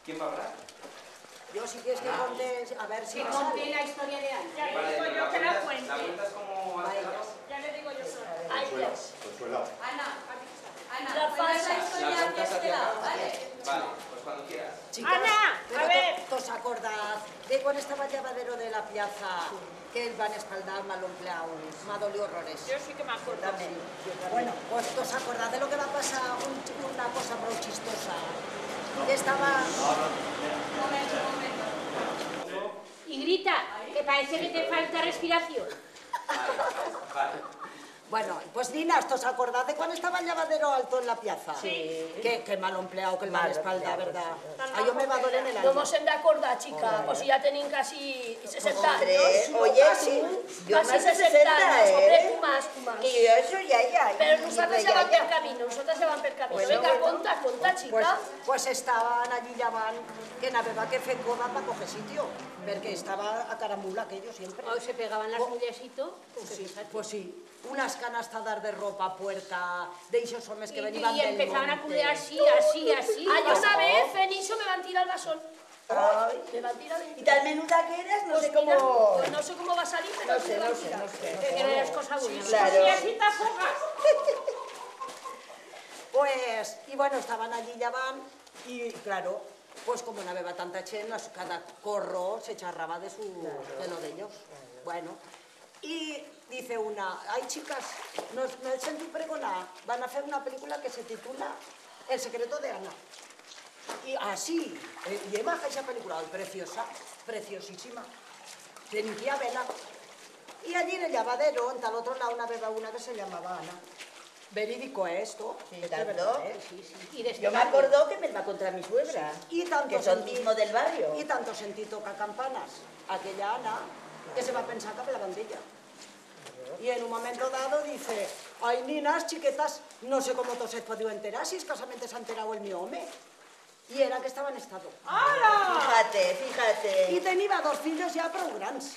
¿Quién va a hablar? Yo si quieres que contes, a ver si Que conté la historia de Ana. Ya le digo yo que la cuente. ¿La cuentas como has quedado? Ya le digo yo sola. Consuelo. Ana, La falsa historia que cuentas has hacia quedado, atrás. ¿vale? Vale, pues cuando quieras. Chicas, Ana, pero a ver. ¿Os acordad de cuando estaba el llevadero de la plaza que el van espaldar mal empleado? Me ha dolido horrores. Yo sí que me acuerdo. También. Bueno, pues ¿os acordad de lo que va a pasar? Una cosa muy chistosa. Que estaba... Momento. Y grita, que parece que te falta respiración. Vale. Bueno, pues Nina, ¿os acordad de cuando estaba el llevadero alto en la plaza? Sí. Que mal empleado, que el mal espalda, ¿verdad? Tan Yo me va a doler en el No alma. mos hem d'acordar, chica, pues si ya tenéis casi 60 Hombre, años. oye, Casi, yo casi más de 60 60, años, hombre, ¿eh? tú más. Que yo eso ya. Pero nosaltres ja vam per camino, nosaltres ja vam per camino. Vinga, conta, chica. Pues estaban allí, ya van, que navega que fe coda para coger sitio, porque estaba a caramula aquello siempre. Hoy se pegaban las mulles y todo. Pues sí, unas canastadas de ropa puerta, de esos hombres que venían Y del empezaban a monte. culear así. Ah, yo una vez en Iso me van tirar el basón. Ay. Me van tirar Y tan menuda que eras, no sé Mira, cómo... pues no sé cómo va a salir, pero No me sé. van a tirar. Que no eras cosa buena. Claro. Y así te afogas. Pues, y bueno, estaban allí, ya van, y claro, pues como no había tanta chena, cada corro se charraba de lo de ellos. Bueno, y dice una, ay chicas, no he sentido pregonar, van a hacer una película que se titula El secreto de Ana. Y así, lleva esa película, preciosa, preciosísima, de Niquia Vela. Y allí en el lavadero, en tal otro lado, una que se llamaba Ana. Verídico esto, Sí, esto es tanto. verdad, ¿eh? Y de Yo me acuerdo que me va contra mi suegra, Y tanto que son sentí- mismo del barrio. Y tanto sentí tocar campanas aquella Ana, que se va a pensar que es la bandilla. Y en un momento dado dice, ay, ninas, chiquetas, no sé cómo todos se podido enterar, si escasamente se ha enterado el mi home. Y era que estaba en estado. Fíjate. Y tenía dos fillos ya prou grans.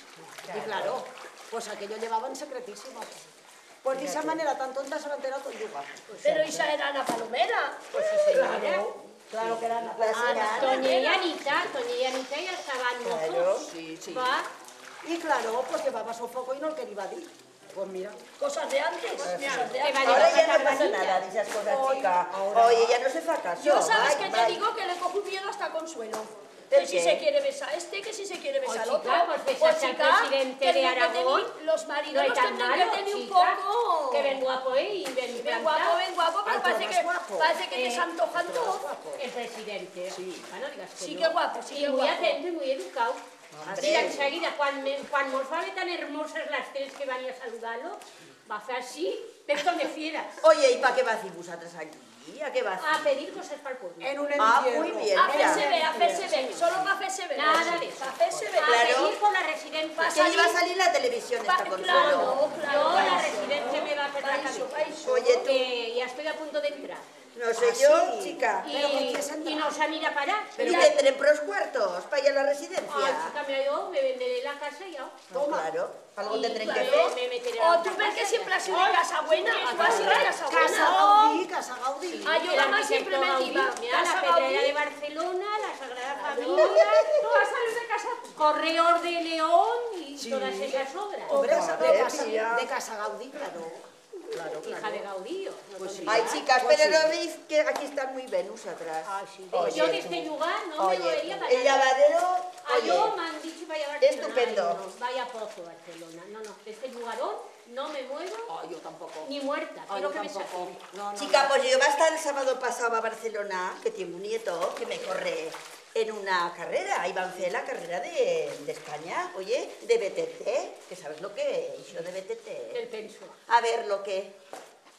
Y claro, pues aquello llevaban secretísimo. Pues de esa manera tan tonta se va a enterar todo el lugar. Pero esa era Ana Palomera. Pues sí, señora. Claro que eran La señora. Toña y Anita ya estaban mozos. Sí. Va. Y claro, pues llevaba su foco y no el quería dir. Pues mira. Cosas de antes. Cosas de antes. Ahora ya no pasa nada de esas cosas, chica. Oye, ya no se fa caso. Yo sabes Ay, que te ay. digo que le cojo miedo hasta Consuelo. ¿El Que si qué? se quiere besar a este, que si se quiere besar al chica, otro. pues besarse al presidente de tendrán que Aragón. tener- Los No maridos es los tan tendrán malo, que tener un chica. poco... Que ven guapo, y ven Ven guapo, pero Ay, parece tú que, eres guapo. parece que te se antojan todos. El presidente. Sí. Bueno, digas que Sí no. que guapo, sí Y que muy guapo. atento y muy educado. Hombre. Mira, enseguida, cuando nos va a ver tan hermosas las tres que van a saludarlo, va a hacer así, pero de fieras. Oye, ¿y para qué vas a ir vosotras aquí? ¿A qué vas? A pedir cosas para el pueblo. En un Ah, entierro. muy bien. A Mira. hacerse ver, solo para hacerse ver. Nada de eso. Para hacerse ver. A Claro. pedir por la residencia. Que iba a salir en la televisión esta Consuelo. Claro, Yo claro. la residencia me va a perder la cabeza. Oye, tú, Que ya estoy a punto de entrar. no sé ¿Ah, yo, sí? chica. Y nos han ido a parar. ¿Y tendré pros cuartos para ir a la Ay, residencia? chica, mira, yo me venderé la casa y ya. No, claro, algo Y tendré que claro, hacer. me meteré O a tú la ves que casa siempre y has sido de casa buena. Tú has sido de casa Casa buena. Casa Gaudí. Ah, yo mamá siempre me iba. Mira, la Casa Pedrera de Gaudí. Barcelona, la Sagrada Familia, Todas sales de casa. Correos de León y todas esas obras. Hombre, tía. de Casa Gaudí, claro. Claro, Hija de Gaudí. Pues sí. Ay, chicas, Pues pero sí. no veis que aquí están muy Venus atrás. Ay, sí. Oye, Yo de tú. este lugar no me movería para el nada. lavadero, Yo oye, me han dicho vaya a Barcelona. estupendo. Ay, no, vaya pozo Barcelona. No, de este lugarón no me muevo Ay, yo tampoco. ni muerta. Ay, Quiero yo que me tampoco. saquen. No, chica, pues yo hasta el sábado pasado a Barcelona, que tengo un nieto que me corre en una carrera, iba a hacer la carrera de España, oye, de BTT, que sabes lo que es, yo de El BTT. penso. A ver, lo que,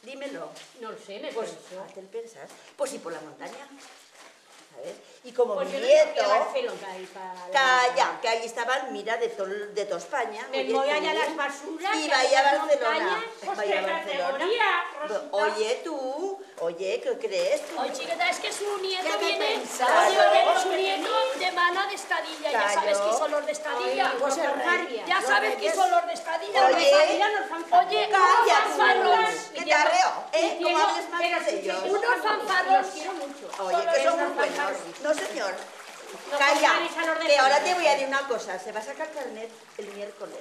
dímelo. No lo sé, me Pues, penso. ¿a qué pensas? Pues sí, por la montaña, ¿sabes? Y como Pues mi yo no nieto... fui a Barcelona ahí para... Calla, que ahí estaban, mira, de toda España. Me oye, voy tú, allá a las basuras, y a vaya a las Barcelona. montañas. Vaya a Hostia, Barcelona. categoría, Rosita. Oye, tú, oye, ¿qué crees tú? Oye, chiquita, es que su nieto ¿Qué te viene... pensas? Oye, Claro. su nieto demana de Estadilla. Ya Claro. sabes que son los de Estadilla. Ay, Pues el por rey. Carbia. Ya sabes que son los de Estadilla. Oye. Oye, Calla, unos fanfarros. tú, que te arreo, ¿eh? ¿Cómo hables mal de ellos? Unos fanfarros. Los quiero mucho. Oye, que son muy buenos. No, señor. No Calla, compares a los de que ahora fuera. te voy a decir una cosa. Se va a sacar carnet el miércoles,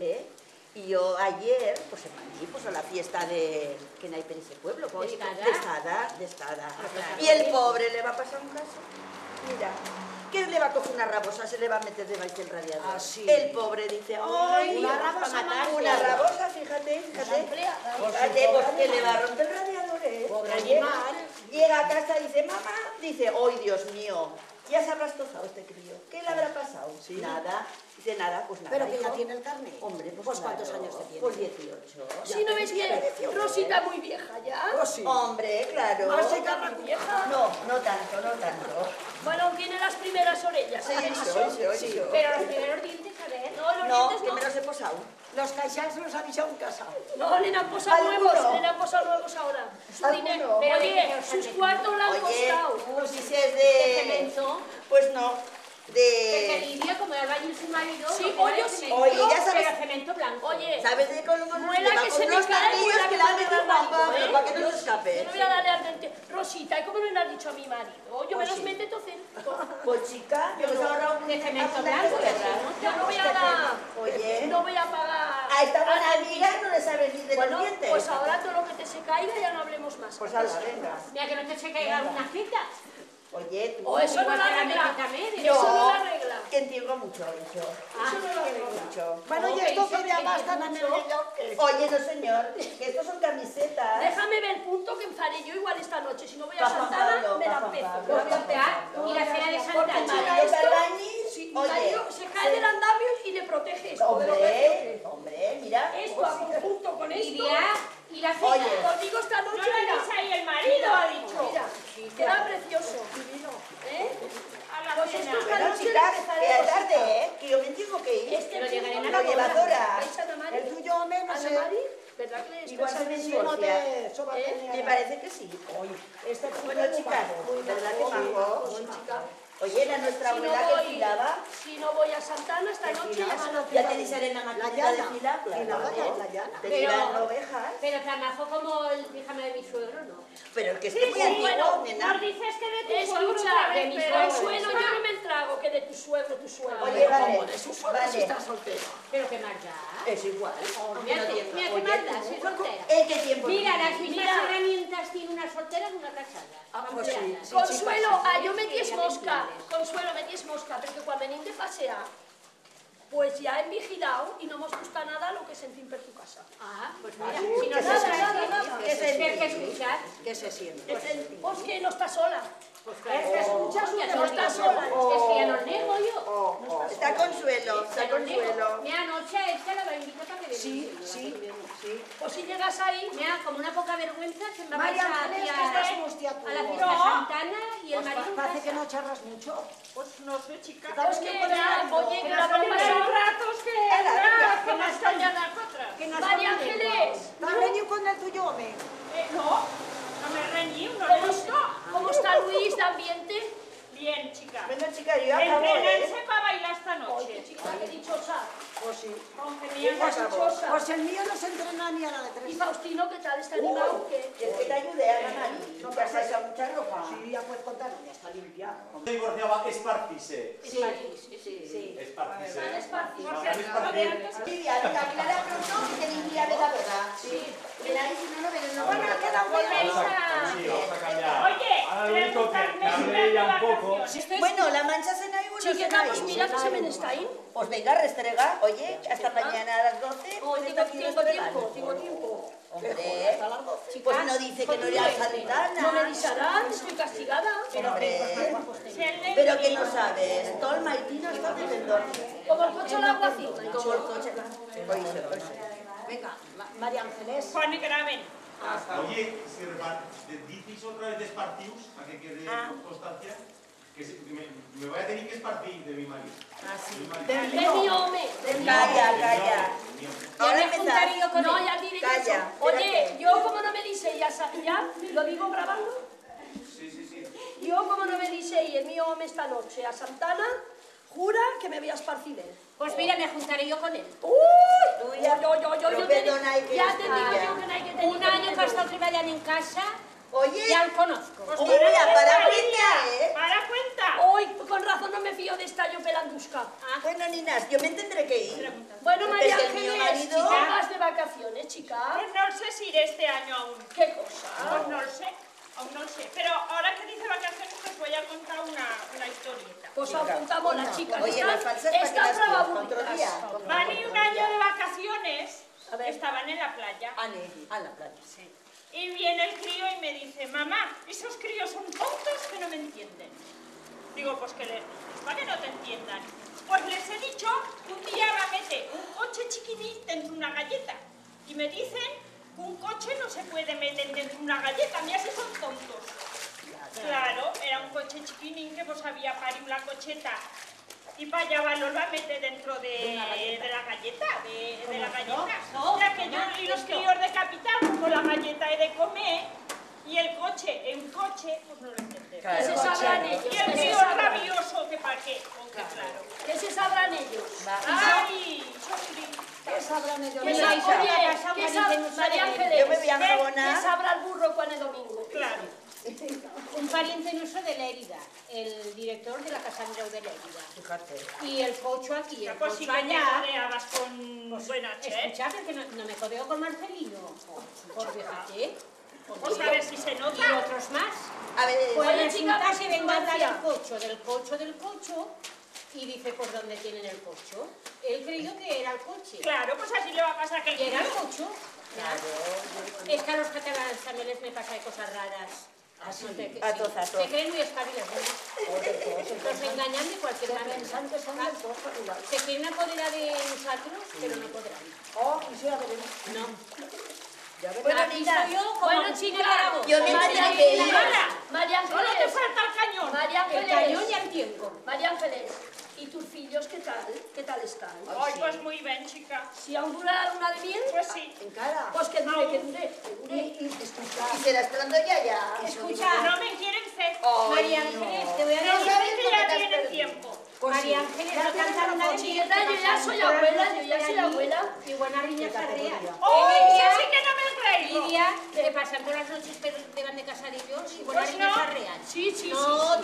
¿eh? Y yo ayer, pues en Madrid, pues a la fiesta de... que no hay en ese pueblo. ¿De Estada. claro. Y el pobre le va a pasar un caso. Mira, que le va a coger una rabosa, se le va a meter debajo del radiador. Ah, sí. El pobre dice, ¡ay! Una Dios, rabosa, una rabosa, fíjate. Fíjate, pues que le va a romper el radiador, ¿eh? Pobre Oye, animal. llega a casa y dice, mamá, dice, ¡ay, Dios mío! Ya se habrá estozado este crío. ¿Qué le habrá pasado? Nada. Dice, nada, pues nada. Pero que ya hijo. tiene el carnet. Hombre, pues, ¿cuántos claro, años te tiene? Pues 18. Si no ves que Rosita muy vieja ya. Pues sí. Hombre, claro. ¿Más se carga vieja? No, no tanto, no tanto. Bueno, tiene las primeras orejas. Sí, ¿eh? Pero los primeros dientes, a ver. No, los No, dientes que no. me los he posado. Los caixans los han echado en casa. No, le han posado ¿Alguno? nuevos, le han posado nuevos ahora. Su ¿Alguno? dinero. Pero Oye, de- sus cuartos le han Oye, costado. tú dices De de... cemento. Pues no, Que de... Lidia, como el albañil su marido, Sí, lo que oye, era sí. cemento, Oye, ya sabes- pero cemento blanco. Oye, ¿Sabes de cómo muela le va que con se me unos cae, tornillos muela que que le han me metido da Juan Pablo marido, para que no Yo se escape? no voy a darle al dente. Rosita, ¿y cómo no le has dicho a mi marido? Yo me los sí. mete todo. Pues chica, yo me he ahorrado un... De cemento blanco, ¿verdad? Yo no voy a dar. Oye, No voy a pagar. a esta buena al amiga no le sabes ni de Bueno, los dientes. pues ahora todo lo que te se caiga ya no hablemos más. Pues ala, venga. Mira que no te se caiga una cita. Oye, tú... O eso no Igual la que la arregla. América también, Eso No. no la arregla. Que entiendo mucho, hijo. Eso no la arregla. Mucho. Bueno, y Ok, esto sí, que ya sí, bastan sí, en el mucho. video, ¿qué? Oye, no señor, que estos son camisetas. Déjame ver el punto que enfadé yo igual esta noche. Si no voy a Pa' Juan Santana, Pablo, me pa' la Juan pezo. Pablo. Me la voy a pegar. Y la cena de Porque Santa mira Mario esto, Carbañi, si mi oye, marido se cae del andamio y le protege esto. de lo que Hombre, hombre, mira. esto a conjunto con esto. Lidia, y la cena. Oye, Conmigo esta noche. No le mira, des ahí el marido, ha dicho. Mira, queda precioso. Divino. ¿Eh? A la Pues cena. esto esta Bueno, noche chicas, empezaré que es cositas. tarde, ¿eh? Que yo me tengo que ir. Este Pero llegaré en punto la Lo lleva Dora. ¿Veis a Ana Mari? El tuyo, hombre, no Ana sé. Mari, ¿verdad que le Igual estás se me Si no divorcia. te... Eso va a tener... Me parece que sí. Este punto Bueno, es muy chicas, bajo. ¿verdad que majo? Sí, chica. Oye, era nuestra Si no abuela que voy- filaba. Si no voy a Santana esta noche, ya van a Ya te dice la maquinita de llana. filar, Y nada, ya es la llana. Te Pero- llevan ovejas. Pero tan majo como el pijama de mi suegro, ¿no? Pero es que es que es muy antiguo, bueno, nena. dices que de tu suegro Escucha, otra de vez, mi pero suegro yo no me trago que de tu suegro, tu suegro. Oye, vale, Como de su suegro si vale. está soltero. Pero qué más da. Es igual. aunque Mira, no tenga. mira qué Oye, más da, soy soltera. ¿en qué tiempo? Mira, las mismas Mira. herramientas tiene una soltera que una casada. Ah, pues sí, Ampliadas. sí. Consuelo, yo me Sí, ties ya mosca. entiendes. Consuelo, me ties mosca, porque cuando venim de pasear, pues ya hem vigilado y no hemos gustado nada lo que sentim per tu casa. Ah, pues mira, sí. si no ¿Qué sabes se siente? qué ¿Qué se que siente? escuchar. ¿Qué se siente? Pues que no está sola. Pues Es que escuchas ya que te no lo está digo. sola. Es que ya no nego yo. Está Consuelo, está Ya no nego. Consuelo. Mira, anoche a esta la va a invitar para que venga. Sí, sí, sí. Pues si llegas ahí, Mira, como una poca vergüenza, se me va a María ir Ángeles, que estás hostia tú. a la fiesta No. Santana y el Pues marido en parece que casa. no charras mucho. Pues no sé, chica. pues que ya, oye, que la broma ratos que Venga, más calladas otras. Que no has María comido. Ángeles, ¿Te has reñido con el tuyo, hombre? No me reñí, no ¿cómo está Luis de ambiente? Bien, chica. Bueno, chica, yo acabo, ¿eh? Entrenarse para bailar esta Oye, noche. chica, qué dichosa. Pues sí. Aunque me Yo llamas acabo. Dichosa. Pues el mío no se entrena ni a la de ¿Y tres. Faustino qué tal? ¿Está animado? ¿Qué? ¿Quieres que te ayude, Ana Mari? ¿No te has echado mucha ropa? Sí, ya puedes contar, ya está limpia. Se divorciaba Espartise. Sí, sí. Espartise. ¿Están esparcidos? Lidia, venga, aclara pronto que Lidia ve la verdad. Sí. Mira, y si no, no ven, no van a quedar Volvéis Sí, a... vamos a cambiar. Oye, Ahora lo único que preguntarme hable ella un de poco. vacaciones. Bueno, la mancha se na igual. Chiqueta, pues mira que se me está ahí. Pues venga, restrega. Oye, hasta mañana a las 12. Oh, pues está aquí tengo restregando. tiempo. Hombre, pues no dice que no era Santana. No me disarán, estoy castigada. Hombre, Si el de- pero que no sabes. Todo el maitino está teniendo. Como el coche al alguacil. Como el coche. Oíse. Venga, María Ángeles. Juan graben. Oye, dices otra vez de Espartius, para que quede constancia, que me voy a tener que espartir de mi marido. Mi marido. De mi hombre. Calla. Ahora me empezar. juntaré yo con No, él. ya diré Calla, eso. Oye, espérate. yo como no me dice, ya lo digo grabando. Sí. Yo como no me dice, y el mío hombre esta noche a Santana, jura que me voy a esparcir él. Pues mira, me juntaré yo con él. Tú ya, Yo no perdona y que ya eres te digo tuya. yo que no hay que tener Un año que ha miedo. estado trabajando en casa, Oye, ya lo conozco. oye, para cuenta, ¿eh? Para cuenta. Hoy, con razón no tío de estallo pelandusca. Bueno, ninas, yo me tendré que ir. Bueno, María Porque el mío Ángeles, marido- chica, vas de vacaciones, chica. Pues no sé si iré este año aún. ¿Qué cosa? Pues no lo sé, aún no lo sé. Pero ahora que dice vacaciones, os voy a contar una historieta. Pues apuntamos las chicas. Oye, las falsas, ¿para qué están las quieres? trababurridas. ¿Otro día? Van y un año de vacaciones, A ver. estaban en la playa. A la playa. Y viene el crío y me dice, mamá, esos críos son tontos que no me entienden. Digo, pues que les dices, para que no te entiendan. Pues les he dicho que un día va a meter un coche chiquinín dentro de una galleta. Y me dicen que un coche no se puede meter dentro de una galleta, mira si son tontos. Claro, era un coche chiquinín que pues había parido la cocheta. Y para allá lo va a meter dentro de la galleta, de la galleta. Ya que yo y los críos de capital, con la galleta he de comer, y el coche, pues no lo entendemos. ¿Qué se sabrán ellos? Y el ¿Qué se crío sabrán? rabioso, que para qué, aunque claro. ¿Qué se sabrán ellos? ¡Ay, sufrí! ¿Qué sabrán ellos? ¿Qué Mira, sa- Isa, Oye, ha pasado ¿qué María sab- Ángeles? María Ángeles? Yo me voy a ¿Qué enjabonar. sabrá el burro cuando es domingo? Claro. Un pariente nuestro de Lérida, el director de la Casa Andreu de Lérida. Fíjate. Y el cocho aquí, el Pues sí cocho que te allá. rodeabas con buena che. Escuchad, que no me codeo con Marcelino. Por fíjate. Pues a ver si se Y nota. otros más. A ver, Pues Oye, resulta chica, que venga a hablar influencia. del cocho, y dice, pues, ¿dónde tienen el cocho? Él creyó que era el coche. Claro, pues así le va a pasar que el Y era el crío. cocho. Es que a los catalanes también les me pasa de cosas raras. Así, a todos, a todos. Se creen muy espabilados, ¿no? Los engañan de cualquier manera. Pensan que son del cojo igual. Se quieren apoderar de nosotros, pero no podrán. Oh, y sí, ya veremos. No. Ya veremos. Bueno, Aquí niña, estoy yo como Bueno, un chica, carabobo. yo me María tengo que ir. Ángeles, María Solo te Ángeles, falta el cañón. María El cañón Ángeles, ya el tiempo. María Ángeles, ¿y tus fillos qué tal? ¿Qué tal están? Ay, pues muy bien, chica. Si aún dura la luna de miel, Pues sí. En cara. pues que dure, que dure. Y escucha. ¿y se la está dando ya? Escucha, No me quieren fe. María Ángeles, te voy a No decir. saben que ya tienen tiempo. Pues sí. María Ángeles, Ya no tienes cantar una de razón, Miguel, chiqueta, yo que ya pasan soy todas las abuela, noches yo ya por soy allí, abuela. Y buena riña Qué sarrea. categoría. ¡Ay, Lidia, eso sí que no me lo traigo! Lidia, que pasan todas las noches pero te van de casadillos y buena Pues riña no. sarrea. Sí, sí, No, sí.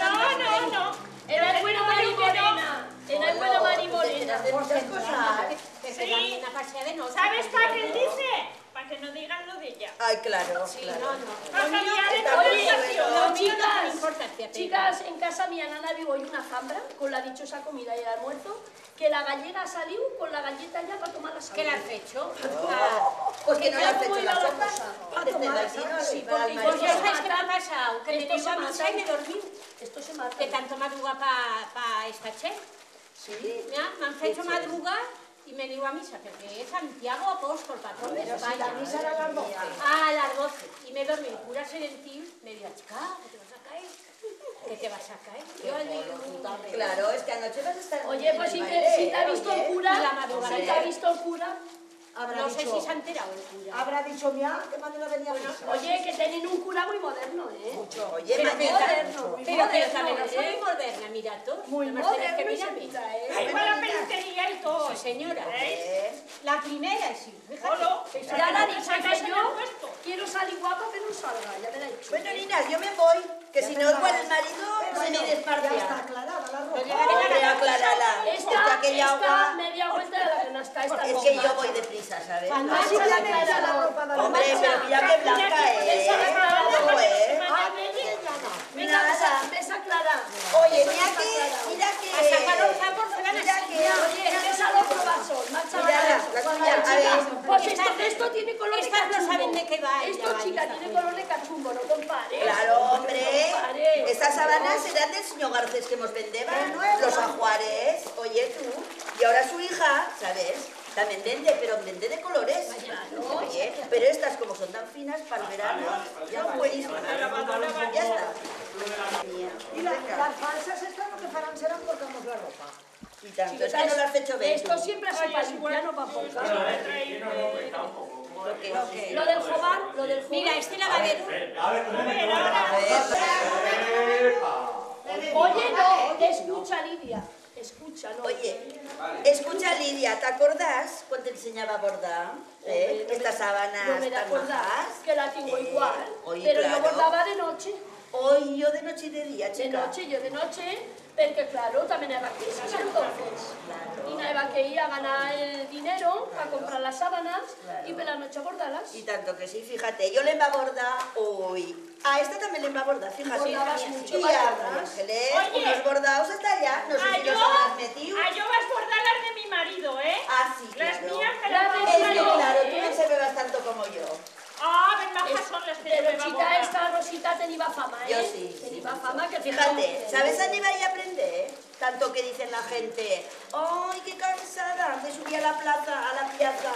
No. Era el bueno Mari Morena. Era el bueno Mari Morena. De muchas cosas. Que se Sí. dan una pasea de noche. ¿Sabes para qué dice? Para que no digan lo de ella. Ay, claro, Sí, claro. no. Para cambiar de Está conversación. Lo mío no tiene Chicas, importancia, pero... chicas, en casa mi nana digo hoy una zambra con la dichosa comida y el almuerzo, que la gallega salió con la galleta ya para tomar la ¿Qué sangre. le has hecho? Pues que no le has ¿Cómo hecho iba la la sopa. cosa? Desde tomar el vecino, sí, para el porque Pues marido. ya sabes qué me ha pasado, que me Esto dio se a misa mata. y me dormí. Esto se mata. De tanto madrugar para esta che. Sí. Mira, me han hecho madrugar y me dio a misa, porque es Santiago Apóstol, patrón de Pero si España. la misa era a las 12. A las 12. Y me dormí. El cura serentil me dijo, chica, ¿qué te vas a caer? ¿Qué te vas a caer? Yo allí, Claro, es que anoche vas a estar Oye, pues si en el te, baile, si te ha visto el oye. cura, Y la madrugada. si te ha visto el cura, Habrá no sé dicho, si se ha enterado el cura. habrá dicho, mira, qué manera venía a misa. oye, que tienen un cura muy moderno, ¿eh? Oye, Pero mañana. que moderno, muy pero moderno, también no ¿eh? soy moderna, mira tú. Muy no me tenéis que moderno y mirarme. sentita, ¿eh? Ahí va la peluquería y todo. Sí, señora. ¿Veis? La primera, sí. Fíjate. Solo. Ya la ha dicho Sacas que en el yo puesto. quiero salir guapa, pero no salga, ya me la he dicho. Bueno, niñas, yo me voy, que si no, igual el marido se me Ya está desparcia. aclarada la Lo ropa. llevaré a Hombre, la aclárala. Esta, aquella esta agua... media vuelta de la que no está, esta Es que yo voy deprisa, ¿sabes? Cuando Así Vamos a ya me echa la ropa de la Hombre, masa. pero mira qué blanca es. ¿Cómo es? Ah, llama. Venga, Nada. besa clara. Oye, mira que... A sacar los sapos se van Mira así. que... Oye, besa los probazos, marcha Mira, la tuya, a ver. Pues esto tiene color de Estas no cachumbo. saben de qué va ella, Esto, chica, Vanessa, tiene pues. color de cachumbo, no compares. Claro, hombre. No compares. Estas sábanas serán del señor Garcés que nos vendeban, los ajuares. Oye, tú. Y ahora su hija, ¿sabes? También vende, pero vende de colores. Oye, pero estas como son tan finas para el verano, ya buenísimas. Ya está. Y las falsas estas lo que farán serán cortamos la ropa. Y tanto, es que no las has hecho ver. Esto siempre ha sido para limpiar, no para polcar. Lo del jovar, lo del jovar. Mira, este lavadero. Oye, no, escucha, Lidia. Escucha, no. Oye, escucha Lidia, ¿te acordás cuando te enseñaba a bordar? No me- Estas sábanas No me da tan acordar majas. que la tengo igual, Oye, pero yo claro. bordaba de noche. Hoy yo de noche y de día, De chica. noche, jo de noche, perquè, claro, també anava a crisis, entonces. Y anava que ir a ganar el dinero, a comprar las sábanas y por la noche a bordarlas. Y tanto que sí, fíjate, yo le va a bordar hoy. A esta también le va a bordar, fíjate. Bordabas mucho, Y María a Ángeles. Ángeles, Oye. unos bordados hasta allá. No sé si los habrás metido. yo vas a bordar las de mi marido, ¿eh? Ah, sí, Las claro. mías me Las las de va a Es que bordar. claro, tú no se bebas tanto como yo. Ah, ben majas son las que yo Pero me va a chica, bordar. esta Rosita tenía fama, ¿eh? Yo sí. Tenía fama que... Fíjate, ¿sabes a nivel y aprender? Tanto que dicen la gente, ¡ay, qué cansada! De subir a la plaza, a la piazza,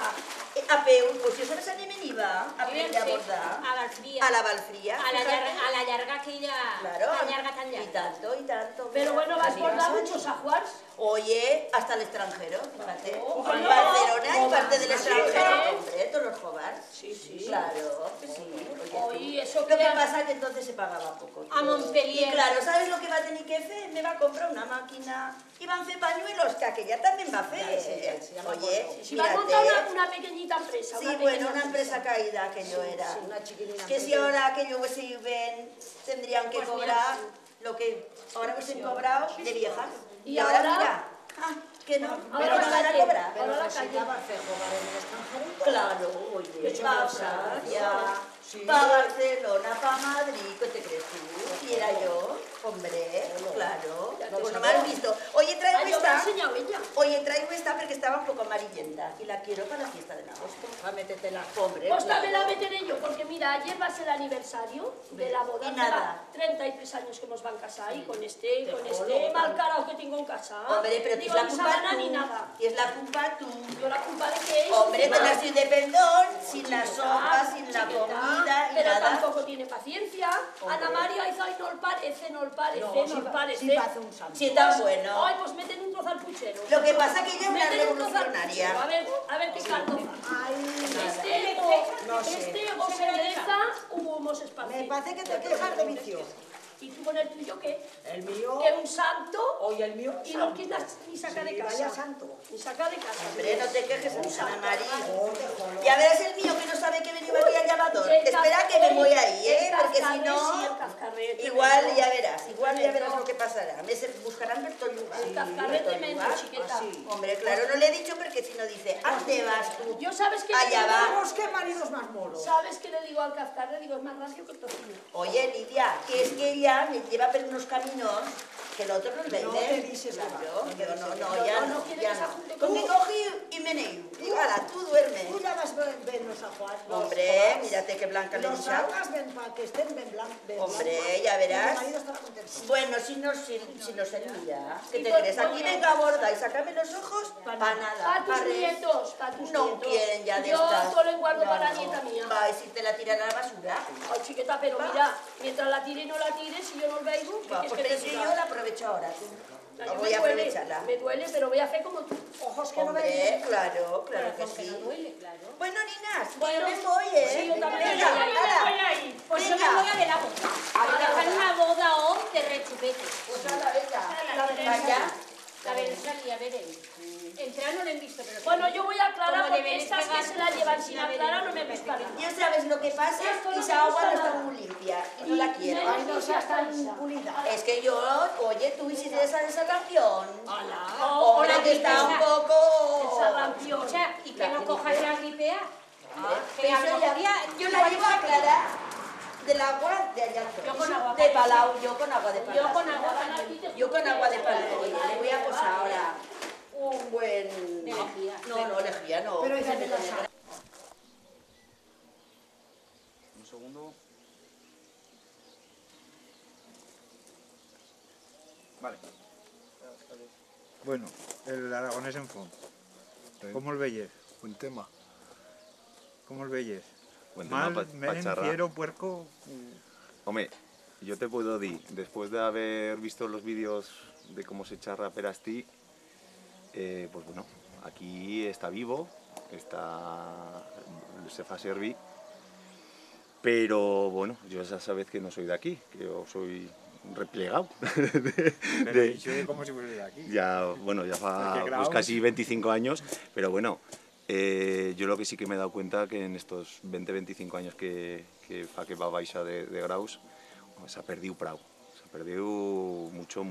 a peu. Pues yo sabes a ni me iba a aprender a bordar. A Valfría. A la Valfría. A la fíjate. llarga, a la llarga aquella... Claro. La llarga tan Y llarga. tanto, y tanto. Pero bueno, vas a Mira, bordar Sani. muchos ajuars. Oye, hasta el extranjero, fíjate. Oh, En no. Barcelona y Oh, parte del sí, extranjero, ¿eh? hombre, todos los jovars. Sí, sí. Claro, sí. Oye, eso Lo que que... pasa es que entonces se pagaba poco. A Montpellier. Y claro, ¿sabes lo que va a tener que hacer? Me va a comprar una máquina y van a hacer pañuelos, que aquella también va a hacer. Oye, Si vas a montar mírate. una pequeñita empresa. Sí, una bueno, pequeña una empresa caída que yo era. Una chiquilina. Que si ahora que yo se ven, tendrían que Pues mira, cobrar lo que ahora hubiesen cobrado de viejas. Y Y ahora ahora- mira, que no, Ahora pero no la van a calle. cobrar. Pero Ahora la necesitaba hacer jugar en el extranjero. Claro, oye, Eso para no lo sabes. Francia, Sí. para Barcelona, para Madrid, ¿qué te crees tú? Si era yo, hombre, claro, pues no me has visto. Oye, traigo Ay, yo me ha esta, enseñado ella. porque estaba un poco amarillenta y la quiero para la fiesta de agosto. A métetela. Hombre, Pues también la claro. meteré yo, porque mira, ayer va a ser el aniversario de la boda. Y nada. 33 años que nos van a casar y con este jolo, mal carao que tengo en casa. Hombre, pero Digo, tienes la ni culpa sábana tú. ni nada. Tienes la culpa tú. Yo la culpa de que es... Hombre, encima, te nació de perdón, sin la chiquita, sopa, sin la chiquita, comida y pero nada. tampoco tiene paciencia. Ana María dice, ay, no parece, no parece. Sí, hace un santo. Si es tan bueno. Ay, pues meten un trozo al puchero. Lo que pasa que ella es una Meten un trozo al revolucionaria. puchero, a ver qué caldo. No sé. Este o se endereza o hemos Me esparcido. parece que te quejas de vicio. ¿Y tú con el tuyo qué? El mío, Que un santo hoy el mío, y no quitas ni saca de Sí, casa. vaya santo. Ni saca de casa. Hombre, no te quejes, Ana María. Joder, joder. Ya verás el mío que no sabe que venía aquí al llamador. El Espera que me voy ahí, el porque si cascarrete, sí, el no, cascarrete, igual tremendo. ya verás lo que pasará. Me buscarán Bertolluga. El cascarrete tremendo, chiqueta. así. Hombre, claro, no le he dicho porque si no dice, ¿a dónde vas tú? Yo sabes que Allá va. Vamos, qué maridos más moros. ¿Sabes qué le digo al cascarrete? Digo, es más rancio que el tocino. Oye, Lidia, que es que ella me lleva por unos caminos que el otro nos vende. No te dices que claro, va, no te yo dices no, que no, va. ya No, no, no quiere ya que se no. junte Con que conmigo. cogí y meneo. Y ala, tú duerme. Tú ya vas a vernos a Juan. Hombre, mírate qué blanca le he Los echado. salgas ven para que estén bien blancos. Hombre, ya verás. Mi marido estará contento. Bueno, si no se mira, ¿qué Y te por- crees? Aquí por- venga borda y sácame los ojos, para nada. Para tus pa' res. nietos, para tus No nietos. quieren ya de Yo estas. solo guardo No, para la no. nieta mía. Va, y si te la tiran a la basura. Ay, chiqueta, pero mira, mientras la tire y no la tire, si yo no la veo, ¿qué Va, quieres pues que te te diga? yo la aprovecho ahora. Tú. Yo No me voy a duele, aprovecharla. Me duele, pero voy a hacer como tú. Ojos que no ven. Hombre, claro que Corazón que sí. no duele, claro. Bueno, niñas, Bueno, yo me voy, ¿eh? sí, yo también. Venga, Yo me hala. voy a ir. Pues yo me Venga. voy a ver la boda. A dejar una boda hoy de rechupete. Pues hala, venga. La Vaya. La Venezuela, veréis. Entrar no la he visto, pero... Bueno, yo voy a aclarar Como porque deben estas que pegar, se la llevan sin la aclarar no veréis, me gustan. Ya sabes lo que pasa, Esto no que me esa agua gusta no está nada. muy limpia y no la quiero. Ay, no seas tan pulida. Es que yo, oye, tú hiciste esa ración. O Hombre, la que está un gripea. poco... Esa rampión. O sea, y que no cojas la gripea. Pero eso ya- yo la llevo a aclarar del agua de allá. Yo con agua de Palau, yo con agua de Palau. Yo con agua caliente. Yo con agua de Palau. Oye, le voy a posar ahora un buen... De lejía. No, lejía no. Pero Se ella me te la tiene- sabe. Un segundo. Vale. Bueno, el aragonès en font. Com el veies? Buen tema. Com el veies? Buen tema Mal, pa meren, charrar. fiero, puerco... Hombre, yo te puedo decir, después de haber visto los vídeos de cómo se charra Perastí, pues bueno, aquí está vivo, se fa servir, pero bueno, yo ya sabes que no soy de aquí, que yo soy replegado. Pero yo de como si fuera de aquí. Ya, bueno, ya fa Porque pues, grabamos. casi 25 años, pero bueno, yo lo que sí que me he dado cuenta que en estos 20-25 años que fa que va baixa de graus, s'ha perdut prou. S'ha perdut mucho.